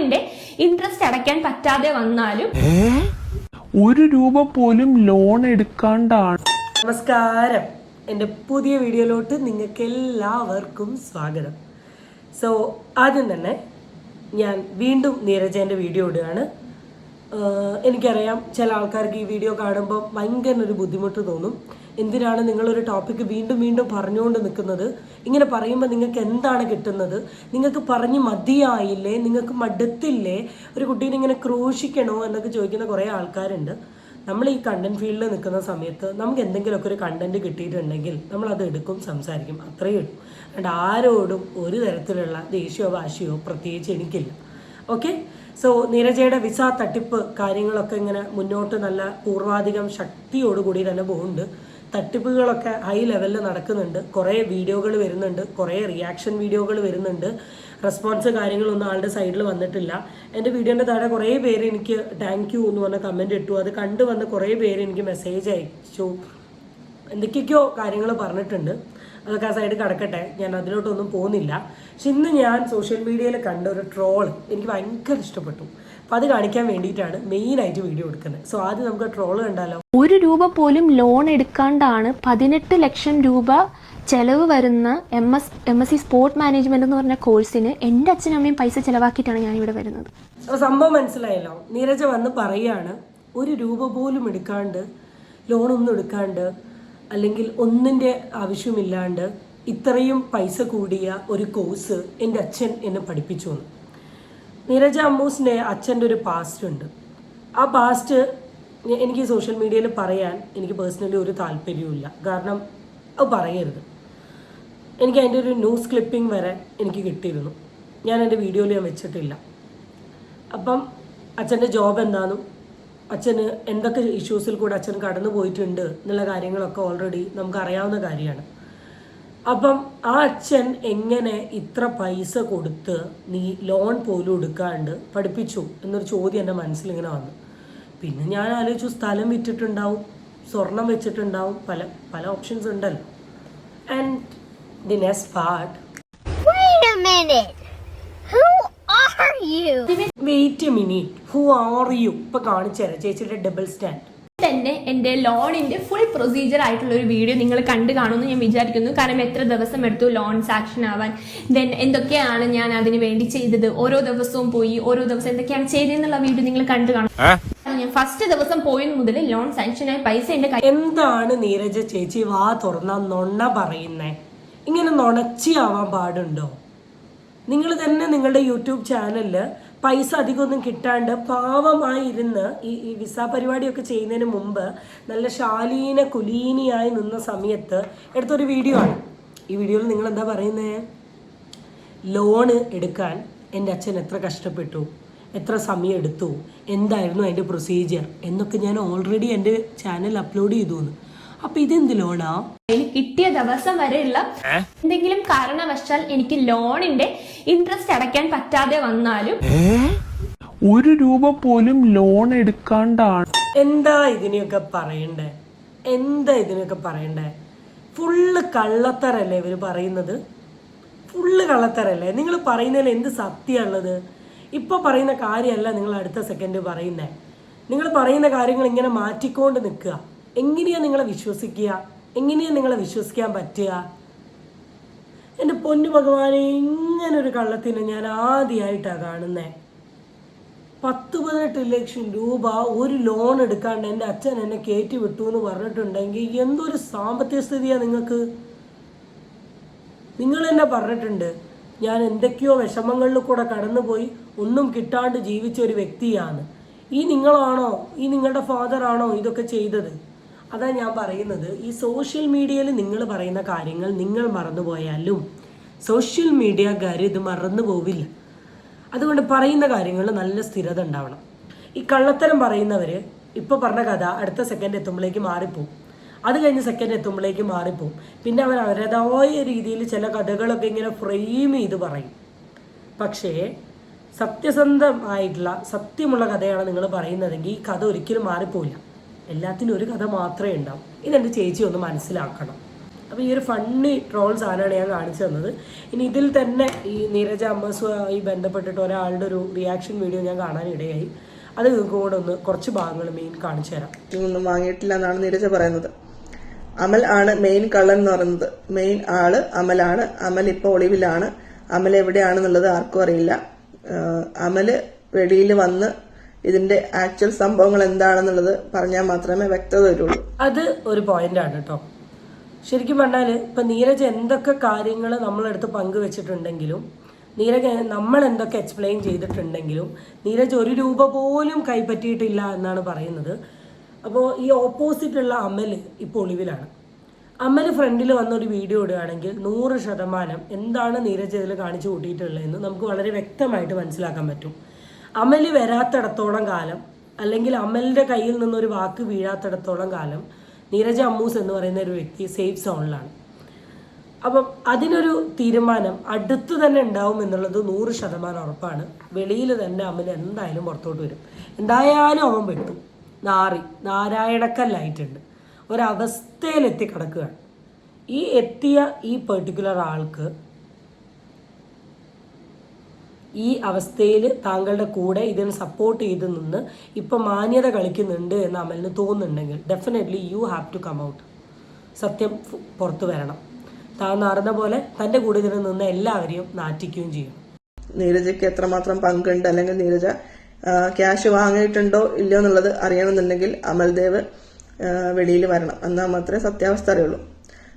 ലോണിന്റെ interest അടയ്ക്കാൻ പറ്റാതെ വന്നാലും ₹1 പോലും ലോൺ എടുക്കാണ്ടാണ്. നമസ്കാരം, എൻ്റെ പുതിയ വീഡിയോയിലോട്ട് നിങ്ങൾക്ക് എല്ലാവർക്കും സ്വാഗതം. സോ ആദ്യം തന്നെ ഞാൻ വീണ്ടും നീരജേൻ്റെ വീഡിയോ ഇടുകയാണ്. എനിക്കറിയാം ചില ആൾക്കാർക്ക് ഈ വീഡിയോ കാണുമ്പോൾ ഭയങ്കര ഒരു ബുദ്ധിമുട്ട് തോന്നും. എന്തിനാണ് നിങ്ങളൊരു ടോപ്പിക്ക് വീണ്ടും വീണ്ടും പറഞ്ഞുകൊണ്ട് നിൽക്കുന്നത്? ഇങ്ങനെ പറയുമ്പോൾ നിങ്ങൾക്ക് എന്താണ് കിട്ടുന്നത്? നിങ്ങൾക്ക് പറഞ്ഞ് മതിയായില്ലേ? നിങ്ങൾക്ക് മടുത്തില്ലേ? ഒരു കുട്ടീനെ ഇങ്ങനെ ക്രൂശിക്കണോ എന്നൊക്കെ ചോദിക്കുന്ന കുറേ ആൾക്കാരുണ്ട്. നമ്മൾ ഈ കണ്ടന്റ് ഫീൽഡിൽ നിൽക്കുന്ന സമയത്ത് നമുക്ക് എന്തെങ്കിലുമൊക്കെ ഒരു കണ്ടന്റ് കിട്ടിയിട്ടുണ്ടെങ്കിൽ നമ്മളത് എടുക്കും, സംസാരിക്കും, അത്രയേ ഉള്ളൂ. അതുകൊണ്ട് ആരോടും ഒരു തരത്തിലുള്ള ദേഷ്യമോ വാശിയോ പ്രത്യേകിച്ച് എനിക്കില്ല. ഓക്കെ, സോ നീരജയുടെ വിസ തട്ടിപ്പ് കാര്യങ്ങളൊക്കെ ഇങ്ങനെ മുന്നോട്ട് നല്ല പൂർവാധികം ശക്തിയോടുകൂടി തന്നെ പോകുന്നുണ്ട്. തട്ടിപ്പുകളൊക്കെ ഹൈ ലെവലിൽ നടക്കുന്നുണ്ട്. കുറേ വീഡിയോകൾ വരുന്നുണ്ട്, കുറേ റിയാക്ഷൻ വീഡിയോകൾ വരുന്നുണ്ട്. റെസ്പോൺസ് കാര്യങ്ങളൊന്നും ആളുടെ സൈഡിൽ വന്നിട്ടില്ല. എൻ്റെ വീഡിയോൻ്റെ താഴെ കുറേ പേര് എനിക്ക് താങ്ക് യു എന്ന് പറഞ്ഞ കമൻറ്റ് ഇട്ടു. അത് കണ്ടു വന്ന് കുറേ പേര് എനിക്ക് മെസ്സേജ് അയച്ചു, എന്തൊക്കെയൊക്കെയോ കാര്യങ്ങൾ പറഞ്ഞിട്ടുണ്ട്. അതൊക്കെ ആ സൈഡ് കിടക്കട്ടെ, ഞാൻ അതിലോട്ടൊന്നും പോകുന്നില്ല. പക്ഷെ ഇന്ന് ഞാൻ സോഷ്യൽ മീഡിയയിൽ കണ്ട ഒരു ട്രോള് എനിക്ക് ഭയങ്കര ഇഷ്ടപ്പെട്ടു. അപ്പം അത് കാണിക്കാൻ വേണ്ടിയിട്ടാണ് മെയിനായിട്ട് വീഡിയോ എടുക്കുന്നത്. സോ ആദ്യം നമുക്ക് ട്രോള് കണ്ടാലോ. ₹1 പോലും ലോൺ എടുക്കാണ്ടാണ് 18 ലക്ഷം രൂപ ചെലവ് വരുന്ന MSc സ്പോർട്ട് മാനേജ്മെന്റ് എന്ന് പറഞ്ഞ കോഴ്സിന് എൻ്റെ അച്ഛനും അമ്മയും പൈസ ചെലവാക്കിയിട്ടാണ് ഞാനിവിടെ വരുന്നത്. സംഭവം മനസ്സിലായല്ലോ. നീരജ വന്ന് പറയാണ് ₹1 പോലും എടുക്കാണ്ട്, ലോണൊന്നും എടുക്കാണ്ട്, അല്ലെങ്കിൽ ഒന്നിൻ്റെ ആവശ്യമില്ലാണ്ട് ഇത്രയും പൈസ കൂടിയ ഒരു കോഴ്സ് എൻ്റെ അച്ഛൻ എന്നെ പഠിപ്പിച്ചു എന്ന്. നീരജ അമ്മൂസിൻ്റെ അച്ഛൻ്റെ ഒരു പാസ്റ്റ് ഉണ്ട്. ആ പാസ്റ്റ് എനിക്ക് സോഷ്യൽ മീഡിയയിൽ പറയാൻ എനിക്ക് പേഴ്സണലി ഒരു താല്പര്യവുമില്ല. കാരണം അത് പറയരുത്. എനിക്ക് അതിൻ്റെ ഒരു ന്യൂസ് ക്ലിപ്പിംഗ് വരെ എനിക്ക് കിട്ടിയിരുന്നു. ഞാൻ എൻ്റെ വീഡിയോയിൽ ഞാൻ വെച്ചിട്ടില്ല. അപ്പം അച്ഛൻ്റെ ജോബ് എന്താണെന്നും അച്ഛന് എന്തൊക്കെ ഇഷ്യൂസിൽ കൂടെ അച്ഛൻ കടന്നു പോയിട്ടുണ്ട് എന്നുള്ള കാര്യങ്ങളൊക്കെ ഓൾറെഡി നമുക്ക് അറിയാവുന്ന കാര്യമാണ്. അപ്പം ആ അച്ഛൻ എങ്ങനെ ഇത്ര പൈസ കൊടുത്ത് നീ ലോൺ പോലും എടുക്കാണ്ട് പഠിപ്പിച്ചു എന്നൊരു ചോദ്യം എൻ്റെ മനസ്സിലിങ്ങനെ വന്നു. പിന്നെ ഞാൻ ആലോചിച്ചു, സ്ഥലം വിറ്റിട്ടുണ്ടാവും, സ്വർണം വെച്ചിട്ടുണ്ടാവും, പല പല ഓപ്ഷൻസ് ഉണ്ടല്ലോ. And the next part, wait a minute, who are you? ഇപ്പൊ കാണിച്ചു തരാം ചേച്ചിയുടെ ഡബിൾ സ്റ്റാൻഡ്. തന്നെ എൻ്റെ ലോണിന്റെ ഫുൾ പ്രൊസീജിയർ ആയിട്ടുള്ള ഒരു വീഡിയോ നിങ്ങൾ കണ്ടു കാണുമെന്ന് ഞാൻ വിചാരിക്കുന്നു. കാരണം എത്ര ദിവസം എടുത്തു ലോൺ സാങ്ഷൻ ആവാൻ, ദെൻ എന്തൊക്കെയാണ് ഞാൻ അതിന് വേണ്ടി ചെയ്തത്, ഓരോ ദിവസവും പോയി ഓരോ ദിവസം എന്തൊക്കെയാണ് ചെയ്തതെന്നുള്ള വീഡിയോ നിങ്ങൾ കണ്ടു കാണും. ഞാൻ ഫസ്റ്റ് ദിവസം പോയത് മുതൽ ലോൺ സാങ്ഷനായി പൈസ എന്റെ കയ്യിൽ. എന്താണ് നീരജ ചേച്ചി വാ തുറന്ന നൊണ പറയുന്നേ? ഇങ്ങനെ നൊണച്ചിയാവാൻ പാടുണ്ടോ? നിങ്ങൾ തന്നെ നിങ്ങളുടെ യൂട്യൂബ് ചാനലിൽ പൈസ അധികമൊന്നും കിട്ടാണ്ട് പാവമായിരുന്ന് ഈ വിസ പരിപാടിയൊക്കെ ചെയ്യുന്നതിന് മുമ്പ് നല്ല ശാലീന കുലീനിയായി നിന്ന സമയത്ത് എടുത്തൊരു വീഡിയോ ആണ്. ഈ വീഡിയോയിൽ നിങ്ങൾ എന്താ പറയുന്നത്? ലോണ് എടുക്കാൻ എൻ്റെ അച്ഛൻ എത്ര കഷ്ടപ്പെട്ടു, എത്ര സമയം എടുത്തു, എന്തായിരുന്നു അതിൻ്റെ പ്രൊസീജിയർ എന്നൊക്കെ ഞാൻ ഓൾറെഡി എൻ്റെ ചാനൽ അപ്ലോഡ് ചെയ്തു. അപ്പൊ ഇതെന്ത് ലോണാ? എനിക്ക് കിട്ടിയ ദിവസം വരെയുള്ള എന്തെങ്കിലും കാരണവശാൽ എനിക്ക് ലോണിന്റെ ഇൻട്രസ്റ്റ് അടയ്ക്കാൻ പറ്റാതെ വന്നാലും ₹1 പോലും ലോൺ എടുക്കാണ്ടാണ്. എന്താ ഇതിനെയൊക്കെ പറയണ്ടേ? എന്താ ഇതിനൊക്കെ പറയണ്ടേ? ഫുള്ള് കള്ളത്തരല്ലേ ഇവർ പറയുന്നത്? ഫുള്ള് കള്ളത്തരല്ലേ? നിങ്ങൾ പറയുന്നതിൽ എന്ത് സത്യമുള്ളത്? ഇപ്പൊ പറയുന്ന കാര്യമല്ല നിങ്ങൾ അടുത്ത സെക്കൻഡ് പറയുന്നേ. നിങ്ങൾ പറയുന്ന കാര്യങ്ങൾ ഇങ്ങനെ മാറ്റിക്കൊണ്ട് നിൽക്കുക. എങ്ങനെയാ നിങ്ങളെ വിശ്വസിക്കുക? എങ്ങനെയാ നിങ്ങളെ വിശ്വസിക്കാൻ പറ്റുക? എൻ്റെ പൊന്നു ഭഗവാനെ, ഇങ്ങനൊരു കള്ളത്തിനെ ഞാൻ ആദ്യമായിട്ടാണ് കാണുന്നേ. 18 ലക്ഷം രൂപ ഒരു ലോൺ എടുക്കാണ്ട് എൻ്റെ അച്ഛൻ എന്നെ കയറ്റി വിട്ടു എന്ന് പറഞ്ഞിട്ടുണ്ടെങ്കിൽ എന്തൊരു സാമ്പത്തിക സ്ഥിതിയാണ് നിങ്ങൾക്ക്? നിങ്ങൾ എന്നെ പറഞ്ഞിട്ടുണ്ട് ഞാൻ എന്തൊക്കെയോ വിഷമങ്ങളിൽ കൂടെ കടന്നുപോയി ഒന്നും കിട്ടാണ്ട് ജീവിച്ച ഒരു വ്യക്തിയാണ്. ഈ നിങ്ങളാണോ, ഈ നിങ്ങളുടെ ഫാദറാണോ ഇതൊക്കെ ചെയ്തത്? അതാ ഞാൻ പറയുന്നത്, ഈ സോഷ്യൽ മീഡിയയിൽ നിങ്ങൾ പറയുന്ന കാര്യങ്ങൾ നിങ്ങൾ മറന്നുപോയാലും സോഷ്യൽ മീഡിയക്കാർ ഇത് മറന്നു പോവില്ല. അതുകൊണ്ട് പറയുന്ന കാര്യങ്ങളിൽ നല്ല സ്ഥിരത ഉണ്ടാവണം. ഈ കള്ളത്തരം പറയുന്നവർ ഇപ്പോൾ പറഞ്ഞ കഥ അടുത്ത സെക്കൻഡ് എത്തുമ്പോഴേക്ക് മാറിപ്പോവും, അത് കഴിഞ്ഞ് സെക്കൻഡ് എത്തുമ്പോഴേക്ക് മാറിപ്പോവും. പിന്നെ അവർ അവരുടേതായ രീതിയിൽ ചില കഥകളൊക്കെ ഇങ്ങനെ ഫ്രെയിം ചെയ്ത് പറയും. പക്ഷേ സത്യസന്ധമായിട്ടുള്ള സത്യമുള്ള കഥയാണ് നിങ്ങൾ പറയുന്നതെങ്കിൽ ഈ കഥ ഒരിക്കലും മാറിപ്പോവില്ല. എല്ലാത്തിനും ഒരു കഥ മാത്രമേ ഉണ്ടാവും. ഇതെൻ്റെ ചേച്ചി ഒന്ന് മനസ്സിലാക്കണം. അപ്പോൾ ഈ ഒരു ഫണ്ണി ട്രോൾ സാധനമാണ് ഞാൻ കാണിച്ചു തന്നത്. ഇനി ഇതിൽ തന്നെ ഈ നീരജ അമ്മസുമായി ബന്ധപ്പെട്ടിട്ട് ഒരാളുടെ ഒരു റിയാക്ഷൻ വീഡിയോ ഞാൻ കാണാനിടയായി. അത് നിങ്ങൾക്ക് കൂടെ ഒന്ന് കുറച്ച് ഭാഗങ്ങൾ മെയിൻ കാണിച്ചു തരാം. ഒന്നും വാങ്ങിയിട്ടില്ല എന്നാണ് നീരജ പറയുന്നത്. അമൽ ആണ് മെയിൻ കള്ളൻ എന്ന് പറയുന്നത്. മെയിൻ ആള് അമലാണ്. അമൽ ഇപ്പോൾ ഒളിവിലാണ്. അമൽ എവിടെയാണെന്നുള്ളത് ആർക്കും അറിയില്ല. അമല് വെളിയിൽ വന്ന് ഇതിന്റെ ആക്ച്വൽ സംഭവങ്ങൾ എന്താണെന്നുള്ളത് പറഞ്ഞാൽ മാത്രമേ വ്യക്തത വരുള്ളൂ. അത് ഒരു പോയിന്റാണ് കേട്ടോ. ശരിക്കും പറഞ്ഞാൽ ഇപ്പം നീരജ് എന്തൊക്കെ കാര്യങ്ങൾ നമ്മളെടുത്ത് പങ്കുവെച്ചിട്ടുണ്ടെങ്കിലും, നീരജ് നമ്മൾ എന്തൊക്കെ എക്സ്പ്ലെയിൻ ചെയ്തിട്ടുണ്ടെങ്കിലും നീരജ് 1 രൂപ പോലും കൈപ്പറ്റിയിട്ടില്ല എന്നാണ് പറയുന്നത്. അപ്പോൾ ഈ ഓപ്പോസിറ്റുള്ള അമൽ ഇപ്പോൾ ഒളിവിലാണ്. അമൽ ഫ്രണ്ടിൽ വന്നൊരു വീഡിയോ ഇടുകയാണെങ്കിൽ 100% എന്താണ് നീരജ് ഇതിൽ കാണിച്ചു കൂട്ടിയിട്ടുള്ളതെന്ന് നമുക്ക് വളരെ വ്യക്തമായിട്ട് മനസ്സിലാക്കാൻ പറ്റും. അമൽ വരാത്തിടത്തോളം കാലം, അല്ലെങ്കിൽ അമലിൻ്റെ കയ്യിൽ നിന്നൊരു വാക്ക് വീഴാത്തിടത്തോളം കാലം നീരജ അമ്മൂസ് എന്ന് പറയുന്ന ഒരു വ്യക്തി സേഫ് സോണിലാണ്. അപ്പം അതിനൊരു തീരുമാനം അടുത്തു തന്നെ ഉണ്ടാവും എന്നുള്ളത് 100% ഉറപ്പാണ്. വെളിയിൽ തന്നെ അമൽ എന്തായാലും പുറത്തോട്ട് വരും. എന്തായാലും അവൻ പെട്ടു, നാരായണക്കല്ലായിട്ടുണ്ട്, ഒരവസ്ഥയിലെത്തി കിടക്കുകയാണ്. ഈ എത്തിയ ഈ പെർട്ടിക്കുലർ ആൾക്ക് ഈ അവസ്ഥയിൽ താങ്കളുടെ കൂടെ ഇതിന് സപ്പോർട്ട് ചെയ്ത് നിന്ന് ഇപ്പം മാന്യത കളിക്കുന്നുണ്ട് എന്ന് അമലിന് തോന്നുന്നുണ്ടെങ്കിൽ definitely you have to come out. സത്യം പുറത്തു വരണം. താൻ നടന്ന പോലെ തൻ്റെ കൂടെ ഇതിന് നിന്ന് എല്ലാവരെയും നാറ്റിക്കുകയും ചെയ്യും. നീരജയ്ക്ക് എത്രമാത്രം പങ്കുണ്ട്, അല്ലെങ്കിൽ നീരജ ക്യാഷ് വാങ്ങിയിട്ടുണ്ടോ ഇല്ലയോ എന്നുള്ളത് അറിയണമെന്നുണ്ടെങ്കിൽ അമൽദേവ് വെളിയിൽ വരണം. എന്നാൽ മാത്രമേ സത്യാവസ്ഥ അറിയുള്ളൂ.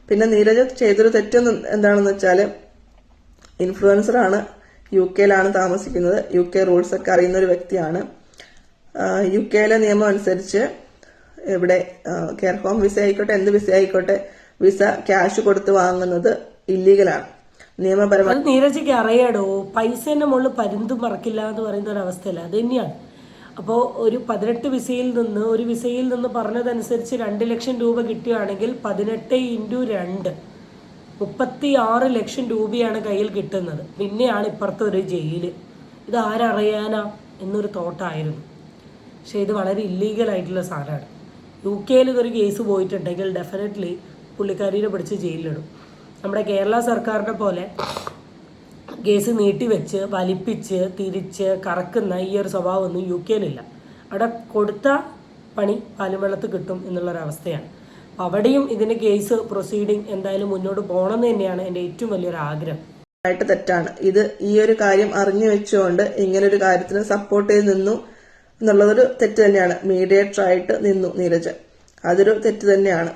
പിന്നെ നീരജ ചെയ്തൊരു തെറ്റൊന്നും എന്താണെന്ന് വെച്ചാൽ, ഇൻഫ്ലുവൻസറാണ്, UK താമസിക്കുന്നത്, UK റൂൾസ് ഒക്കെ അറിയുന്ന ഒരു വ്യക്തിയാണ്. UK നിയമം അനുസരിച്ച് ഇവിടെ കെയർ ഹോം വിസ ആയിക്കോട്ടെ, എന്ത് വിസ ആയിക്കോട്ടെ, വിസ ക്യാഷ് കൊടുത്ത് വാങ്ങുന്നത് ഇല്ലീഗലാണ്, നിയമപരമായി. അത് നീരജയ്ക്ക് അറിയാടോ. പൈസേന്റെ മുകളിൽ പരുന്തും പറക്കില്ല എന്ന് പറയുന്ന ഒരു അവസ്ഥയല്ല, അത് തന്നെയാണ്. അപ്പോൾ ഒരു 18 വിസയിൽ നിന്ന് പറഞ്ഞതനുസരിച്ച് 2 ലക്ഷം രൂപ കിട്ടുകയാണെങ്കിൽ 18 × 2 36 ലക്ഷം രൂപയാണ് കയ്യിൽ കിട്ടുന്നത്. പിന്നെയാണ് ഇപ്പുറത്തെ ഒരു ജയില്. ഇത് ആരറിയാനാ എന്നൊരു തോട്ടായിരുന്നു. പക്ഷെ ഇത് വളരെ ഇല്ലീഗലായിട്ടുള്ള സാധനമാണ്. UK ഇതൊരു കേസ് പോയിട്ടുണ്ടെങ്കിൽ ഡെഫിനറ്റ്ലി പുള്ളിക്കാരിനെ പിടിച്ച് ജയിലിലിടും. നമ്മുടെ കേരള സർക്കാരിനെ പോലെ കേസ് നീട്ടിവെച്ച് വലിപ്പിച്ച് തിരിച്ച് കറക്കുന്ന ഈ ഒരു സ്വഭാവമൊന്നും UK അവിടെ കൊടുത്ത പണി പാലുവെള്ളത്ത് കിട്ടും എന്നുള്ളൊരവസ്ഥയാണ്. അവിടെയും ഇതിന്റെ കേസ് പ്രൊസീഡിങ് എന്തായാലും മുന്നോട്ട് പോകണമെന്ന് തന്നെയാണ് എൻ്റെ ഏറ്റവും വലിയൊരു ആഗ്രഹം. ആയിട്ട് തെറ്റാണ് ഇത്. ഈ ഒരു കാര്യം അറിഞ്ഞു വെച്ചുകൊണ്ട് ഇങ്ങനൊരു കാര്യത്തിന് സപ്പോർട്ട് ചെയ്ത് നിന്നു എന്നുള്ളതൊരു തെറ്റ് തന്നെയാണ്. മീഡിയേറ്റർ ആയിട്ട് നിന്നു നീരജ, അതൊരു തെറ്റ് തന്നെയാണ്.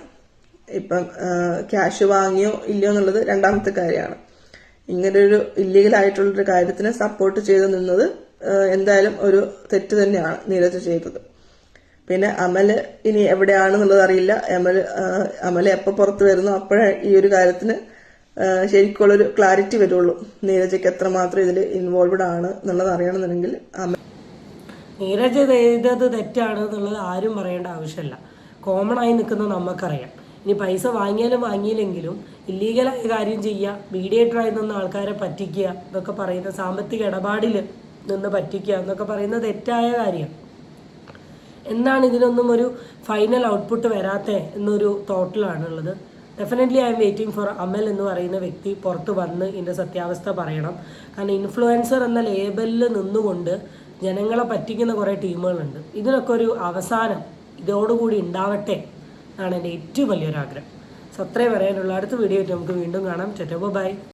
ഇപ്പം ക്യാഷ് വാങ്ങിയോ ഇല്ലയോ എന്നുള്ളത് രണ്ടാമത്തെ കാര്യമാണ്. ഇങ്ങനൊരു ഇല്ലീഗലായിട്ടുള്ളൊരു കാര്യത്തിന് സപ്പോർട്ട് ചെയ്ത് നിന്നത് എന്തായാലും ഒരു തെറ്റ് തന്നെയാണ് നീരജ ചെയ്തത്. പിന്നെ അമല് ഇനി എവിടെയാണെന്നുള്ളത് അറിയില്ല. അമല് എപ്പോൾ പുറത്ത് വരുന്നു അപ്പോഴേ ഈ ഒരു കാര്യത്തിന് ശരിക്കുള്ളൊരു ക്ലാരിറ്റി വരുള്ളൂ. നീരജയ്ക്ക് എത്രമാത്രം ഇതിൽ ഇൻവോൾവ്ഡ് ആണ് എന്നുള്ളത് അറിയണമെന്നുണ്ടെങ്കിൽ നീരജ ചെയ്തത് തെറ്റാണ് എന്നുള്ളത് ആരും പറയേണ്ട ആവശ്യമില്ല. കോമൺ ആയി നിൽക്കുന്നത് നമുക്കറിയാം. ഇനി പൈസ വാങ്ങിയാലും വാങ്ങിയില്ലെങ്കിലും ഇല്ലീഗലായ കാര്യം ചെയ്യുക, മീഡിയേറ്ററായി നിന്ന് ആൾക്കാരെ പറ്റിക്കുക എന്നൊക്കെ പറയുന്ന, സാമ്പത്തിക ഇടപാടിൽ നിന്ന് പറ്റിക്കുക എന്നൊക്കെ പറയുന്ന തെറ്റായ കാര്യം. എന്നാണ് ഇതിനൊന്നും ഒരു ഫൈനൽ ഔട്ട്പുട്ട് വരാത്തത് എന്നൊരു തോട്ടിലാണുള്ളത്. Definitely I am waiting for Amal എന്ന് പറയുന്ന വ്യക്തി പുറത്ത് വന്ന് ഇതിൻ്റെ സത്യാവസ്ഥ പറയണം. കാരണം ഇൻഫ്ലുവൻസർ എന്ന ലേബലിൽ നിന്നുകൊണ്ട് ജനങ്ങളെ പറ്റിക്കുന്ന കുറേ ടീമുകളുണ്ട്. ഇതിനൊക്കെ ഒരു അവസാനം ഇതോടുകൂടി ഉണ്ടാവട്ടെ എന്നാണ് എൻ്റെ ഏറ്റവും വലിയൊരാഗ്രഹം. സോ അത്രേ പറയാനുള്ള. അടുത്ത വീഡിയോ ആയിട്ട് നമുക്ക് വീണ്ടും കാണാം. ബൈ.